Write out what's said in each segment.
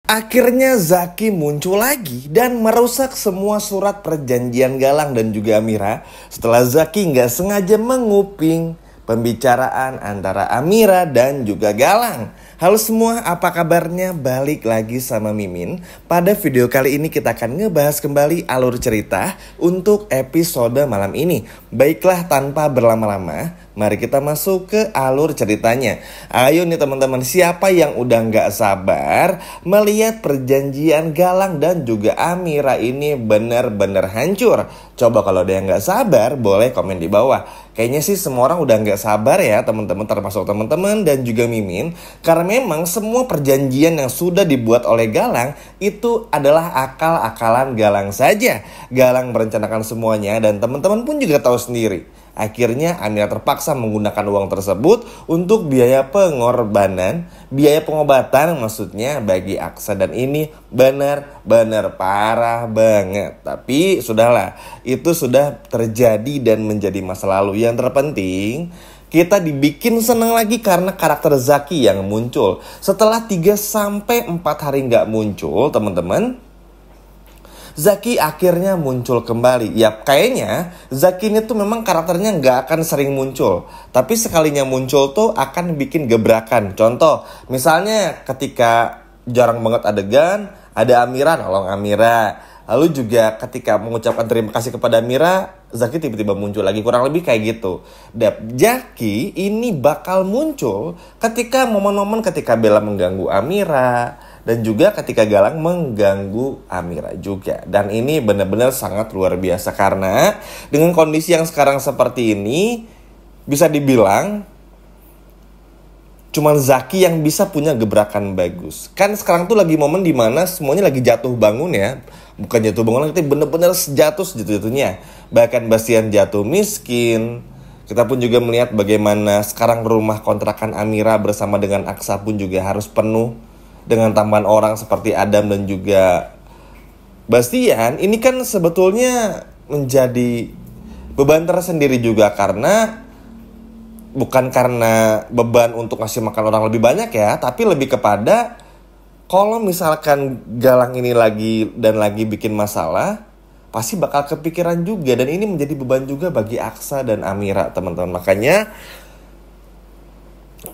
Akhirnya Zaki muncul lagi dan merusak semua surat perjanjian Galang dan juga Amira setelah Zaki nggak sengaja menguping pembicaraan antara Amira dan juga Galang. Halo semua, apa kabarnya? Balik lagi sama Mimin. Pada video kali ini kita akan ngebahas kembali alur cerita untuk episode malam ini. Baiklah, tanpa berlama-lama, mari kita masuk ke alur ceritanya. Ayo nih teman-teman, siapa yang udah nggak sabar melihat perjanjian Galang dan juga Amira ini bener-bener hancur? Coba kalau ada yang nggak sabar, boleh komen di bawah. Kayaknya sih semua orang udah nggak sabar ya teman-teman, termasuk teman-teman dan juga Mimin. Karena memang semua perjanjian yang sudah dibuat oleh Galang itu adalah akal-akalan Galang saja. Galang merencanakan semuanya dan teman-teman pun juga tahu sendiri. Akhirnya Amira terpaksa menggunakan uang tersebut untuk biaya pengorbanan, biaya pengobatan maksudnya bagi Aksa. Dan ini benar-benar parah banget. Tapi sudahlah, itu sudah terjadi dan menjadi masa lalu. Yang terpenting kita dibikin senang lagi karena karakter Zaki yang muncul. Setelah 3-4 hari nggak muncul teman-teman, Zaki akhirnya muncul kembali. Ya kayaknya Zaki ini tuh memang karakternya nggak akan sering muncul, tapi sekalinya muncul tuh akan bikin gebrakan. Contoh, misalnya ketika jarang banget adegan, ada Amira nolong Amira. Lalu juga ketika mengucapkan terima kasih kepada Amira, Zaki tiba-tiba muncul lagi, kurang lebih kayak gitu. Dan Zaki ini bakal muncul ketika momen-momen ketika Bella mengganggu Amira, dan juga ketika Galang mengganggu Amira juga. Dan ini benar-benar sangat luar biasa karena dengan kondisi yang sekarang seperti ini, bisa dibilang cuman Zaki yang bisa punya gebrakan bagus. Kan sekarang tuh lagi momen dimana semuanya lagi jatuh bangun ya. Bukan jatuh bangun, tapi benar-benar jatuh sejatuh-jatuhnya. Bahkan Bastian jatuh miskin. Kita pun juga melihat bagaimana sekarang rumah kontrakan Amira bersama dengan Aksa pun juga harus penuh dengan tambahan orang seperti Adam dan juga Bastian. Ini kan sebetulnya menjadi beban tersendiri juga karena bukan karena beban untuk ngasih makan orang lebih banyak ya, tapi lebih kepada kalau misalkan Galang ini lagi bikin masalah, pasti bakal kepikiran juga. Dan ini menjadi beban juga bagi Aksa dan Amira teman-teman. Makanya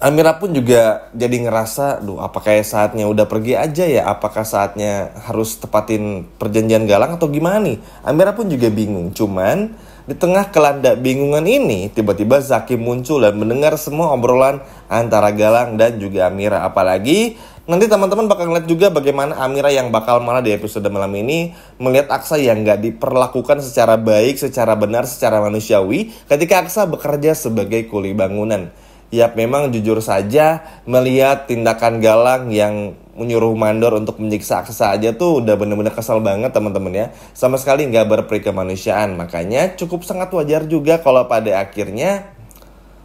Amira pun juga jadi ngerasa, apakah saatnya udah pergi aja ya? Apakah saatnya harus tepatin perjanjian Galang atau gimana nih? Amira pun juga bingung. Cuman di tengah kelanda bingungan ini, tiba-tiba Zaki muncul dan mendengar semua obrolan antara Galang dan juga Amira. Apalagi nanti teman-teman bakal ngeliat juga bagaimana Amira yang bakal malah di episode malam ini melihat Aksa yang gak diperlakukan secara baik, secara benar, secara manusiawi ketika Aksa bekerja sebagai kuli bangunan. Ya memang jujur saja melihat tindakan Galang yang menyuruh mandor untuk menyiksa Aksa aja tuh udah bener-bener kesal banget teman-teman ya. Sama sekali gak berperi kemanusiaan. Makanya cukup sangat wajar juga kalau pada akhirnya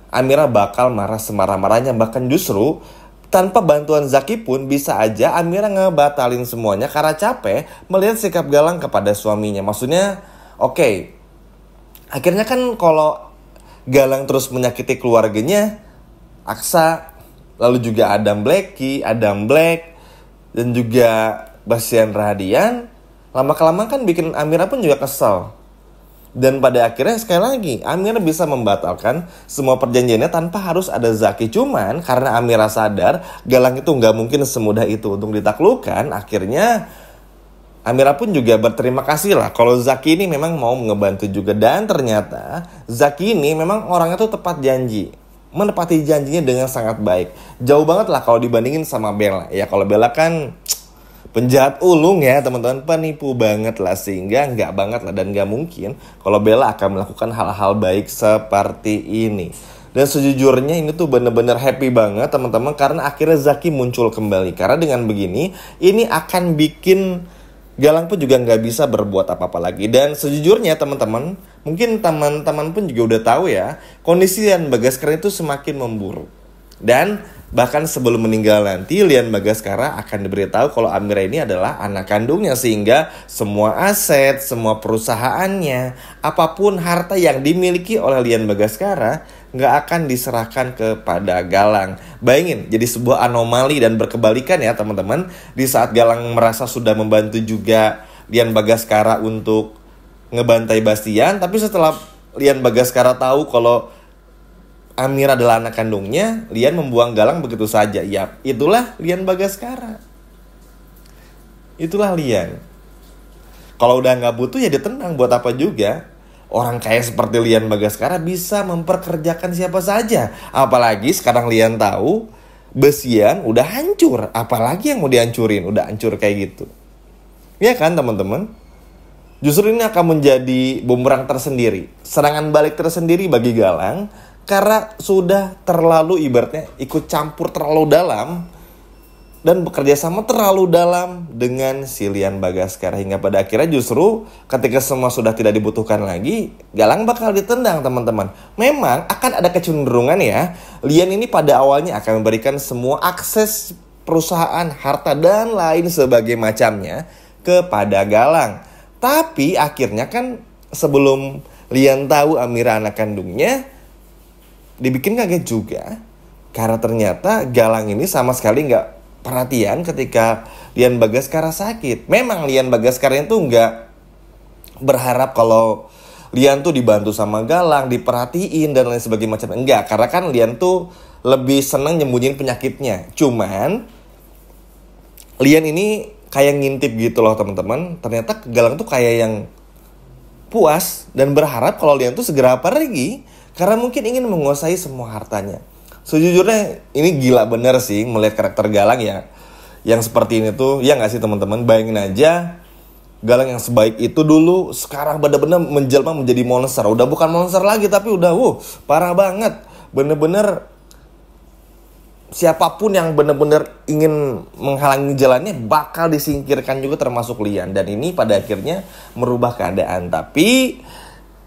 Amira bakal marah semarah-marahnya. Bahkan justru tanpa bantuan Zaki pun bisa aja Amira ngebatalin semuanya karena capek melihat sikap Galang kepada suaminya. Maksudnya oke, akhirnya kan kalau Galang terus menyakiti keluarganya Aksa, lalu juga Adam Black, dan juga Bastian Rahadian, lama-kelamaan kan bikin Amira pun juga kesel. Dan pada akhirnya sekali lagi Amira bisa membatalkan semua perjanjiannya tanpa harus ada Zaki. Cuman karena Amira sadar Galang itu gak mungkin semudah itu untuk ditaklukkan, akhirnya Amira pun juga berterima kasih lah kalau Zaki ini memang mau ngebantu juga. Dan ternyata Zaki ini memang orangnya tuh tepat janji, menepati janjinya dengan sangat baik. Jauh banget lah kalau dibandingin sama Bella. Ya kalau Bella kan penjahat ulung ya teman-teman, penipu banget lah, sehingga nggak banget lah dan nggak mungkin kalau Bella akan melakukan hal-hal baik seperti ini. Dan sejujurnya ini tuh bener-bener happy banget teman-teman karena akhirnya Zaki muncul kembali. Karena dengan begini ini akan bikin Galang pun juga nggak bisa berbuat apa-apa lagi. Dan sejujurnya teman-teman, mungkin teman-teman pun juga udah tahu ya, kondisi Lian Bagaskara itu semakin memburuk. Dan bahkan sebelum meninggal nanti, Lian Bagaskara akan diberitahu kalau Amira ini adalah anak kandungnya. Sehingga semua aset, semua perusahaannya, apapun harta yang dimiliki oleh Lian Bagaskara nggak akan diserahkan kepada Galang. Bayangin, jadi sebuah anomali dan berkebalikan ya teman-teman. Di saat Galang merasa sudah membantu juga Lian Bagaskara untuk ngebantai Bastian, tapi setelah Lian Bagaskara tahu kalau Amira adalah anak kandungnya, Lian membuang Galang begitu saja. Yap, itulah Lian Bagaskara. Itulah Lian. Kalau udah nggak butuh ya ditenang, buat apa juga. Orang kaya seperti Lian Bagaskara bisa memperkerjakan siapa saja. Apalagi sekarang Lian tahu Bestian udah hancur. Apalagi yang mau dihancurin, udah hancur kayak gitu. Ya kan teman-teman? Justru ini akan menjadi bumerang tersendiri, serangan balik tersendiri bagi Galang. Karena sudah terlalu ibaratnya ikut campur terlalu dalam dan bekerja sama terlalu dalam dengan si Lian Bagaskara. Hingga pada akhirnya justru ketika semua sudah tidak dibutuhkan lagi, Galang bakal ditendang teman-teman. Memang akan ada kecenderungan ya, Lian ini pada awalnya akan memberikan semua akses perusahaan, harta dan lain sebagai macamnya kepada Galang. Tapi akhirnya kan sebelum Lian tahu Amira anak kandungnya, dibikin kaget juga. Karena ternyata Galang ini sama sekali nggak perhatian ketika Lian Bagaskara sakit. Memang Lian Bagaskara itu nggak berharap kalau Lian tuh dibantu sama Galang, diperhatiin dan lain sebagainya macam. Enggak, karena kan Lian tuh lebih senang nyembunyiin penyakitnya. Cuman Lian ini kayak ngintip gitu loh teman-teman. Ternyata Galang tuh kayak yang puas dan berharap kalau Lian tuh segera pergi, karena mungkin ingin menguasai semua hartanya. Sejujurnya ini gila bener sih melihat karakter Galang ya, yang seperti ini tuh, ya gak sih teman-teman? Bayangin aja Galang yang sebaik itu dulu sekarang bener-bener menjelma menjadi monster. Udah bukan monster lagi tapi udah parah banget. Bener-bener siapapun yang bener-bener ingin menghalangi jalannya bakal disingkirkan juga, termasuk Lian. Dan ini pada akhirnya merubah keadaan. Tapi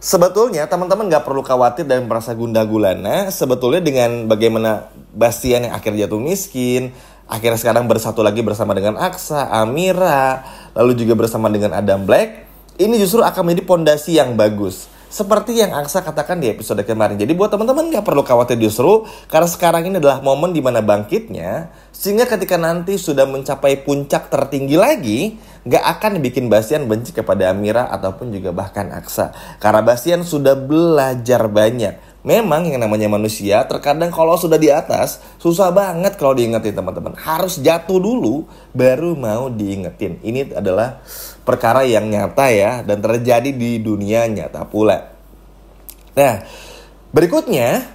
sebetulnya teman-teman gak perlu khawatir dan merasa gundah gulana. Sebetulnya dengan bagaimana Bastian yang akhirnya jatuh miskin, akhirnya sekarang bersatu lagi bersama dengan Aksa, Amira, lalu juga bersama dengan Adam Black, ini justru akan menjadi pondasi yang bagus. Seperti yang Aksa katakan di episode kemarin. Jadi buat teman-teman gak perlu khawatir justru, karena sekarang ini adalah momen dimana bangkitnya, sehingga ketika nanti sudah mencapai puncak tertinggi lagi, gak akan bikin Bastian benci kepada Amira ataupun juga bahkan Aksa. Karena Bastian sudah belajar banyak. Memang yang namanya manusia terkadang kalau sudah di atas susah banget kalau diingetin teman-teman. Harus jatuh dulu baru mau diingetin. Ini adalah perkara yang nyata ya, dan terjadi di dunia nyata pula. Nah, berikutnya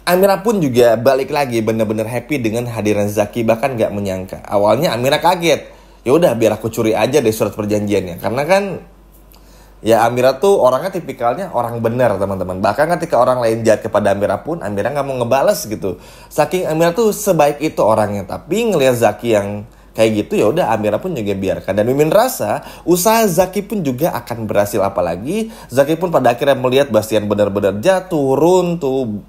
Amira pun juga balik lagi benar-benar happy dengan hadiran Zaki, bahkan gak menyangka. Awalnya Amira kaget. Ya udah biar aku curi aja deh surat perjanjiannya. Karena kan ya Amira tuh orangnya tipikalnya orang benar teman-teman. Bahkan ketika orang lain jahat kepada Amira pun Amira gak mau ngebales gitu. Saking Amira tuh sebaik itu orangnya. Tapi ngelihat Zaki yang kayak gitu ya udah Amira pun juga biarkan. Dan Mimin rasa usaha Zaki pun juga akan berhasil. Apalagi Zaki pun pada akhirnya melihat Bastian benar-benar jatuh, runtuh,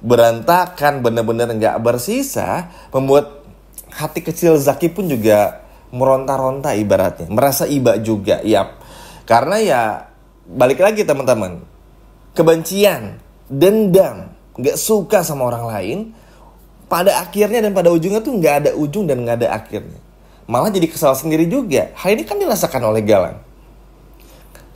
berantakan, benar-benar gak bersisa. Membuat hati kecil Zaki pun juga meronta-ronta ibaratnya. Merasa iba juga. Yap. Karena ya balik lagi teman-teman, kebencian, dendam, gak suka sama orang lain, pada akhirnya dan pada ujungnya tuh gak ada ujung dan gak ada akhirnya. Malah jadi kesal sendiri juga. Hal ini kan dirasakan oleh Galang.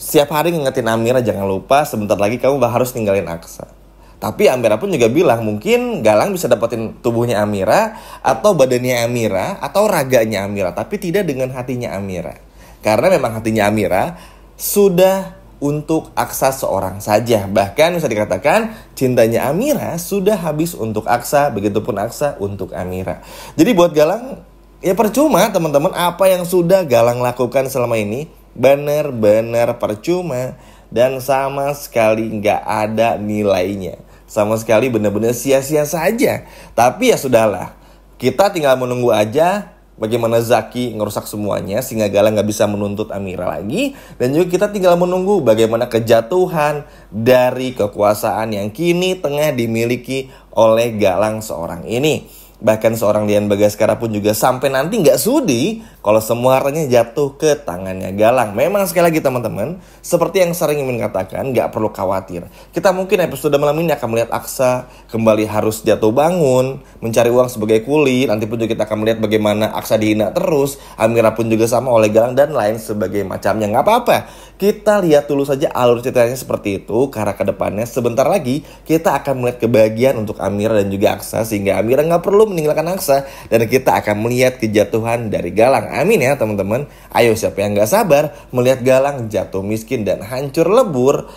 Setiap hari ngingetin Amira, jangan lupa sebentar lagi kamu harus ninggalin Aksa. Tapi Amira pun juga bilang mungkin Galang bisa dapetin tubuhnya Amira, atau badannya Amira, atau raganya Amira, tapi tidak dengan hatinya Amira. Karena memang hatinya Amira sudah untuk Aksa seorang saja. Bahkan bisa dikatakan cintanya Amira sudah habis untuk Aksa, begitupun Aksa untuk Amira. Jadi buat Galang ya percuma teman-teman, apa yang sudah Galang lakukan selama ini benar-benar percuma dan sama sekali nggak ada nilainya. Sama sekali benar-benar sia-sia saja. Tapi ya sudahlah, kita tinggal menunggu aja bagaimana Zaki ngerusak semuanya sehingga Galang gak bisa menuntut Amira lagi. Dan juga kita tinggal menunggu bagaimana kejatuhan dari kekuasaan yang kini tengah dimiliki oleh Galang seorang ini. Bahkan seorang Dian Bagaskara pun juga sampai nanti nggak sudi kalau semua hartanya jatuh ke tangannya Galang. Memang sekali lagi teman-teman, seperti yang sering Mimin katakan, nggak perlu khawatir. Kita mungkin episode malam ini akan melihat Aksa kembali harus jatuh bangun, mencari uang sebagai kuli. Nanti pun juga kita akan melihat bagaimana Aksa dihina terus, Amira pun juga sama oleh Galang dan lain sebagai macamnya. Nggak apa-apa, kita lihat dulu saja alur ceritanya seperti itu, karena kedepannya sebentar lagi kita akan melihat kebahagiaan untuk Amira dan juga Aksa, sehingga Amira nggak perlu meninggalkan Aksa dan kita akan melihat kejatuhan dari Galang. Amin ya teman-teman. Ayo, siapa yang nggak sabar melihat Galang jatuh miskin dan hancur lebur,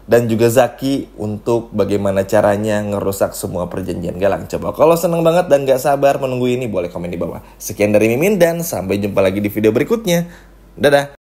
dan juga Zaki untuk bagaimana caranya ngerusak semua perjanjian Galang. Coba kalau seneng banget dan nggak sabar menunggu ini, boleh komen di bawah. Sekian dari Mimin dan sampai jumpa lagi di video berikutnya. Dadah.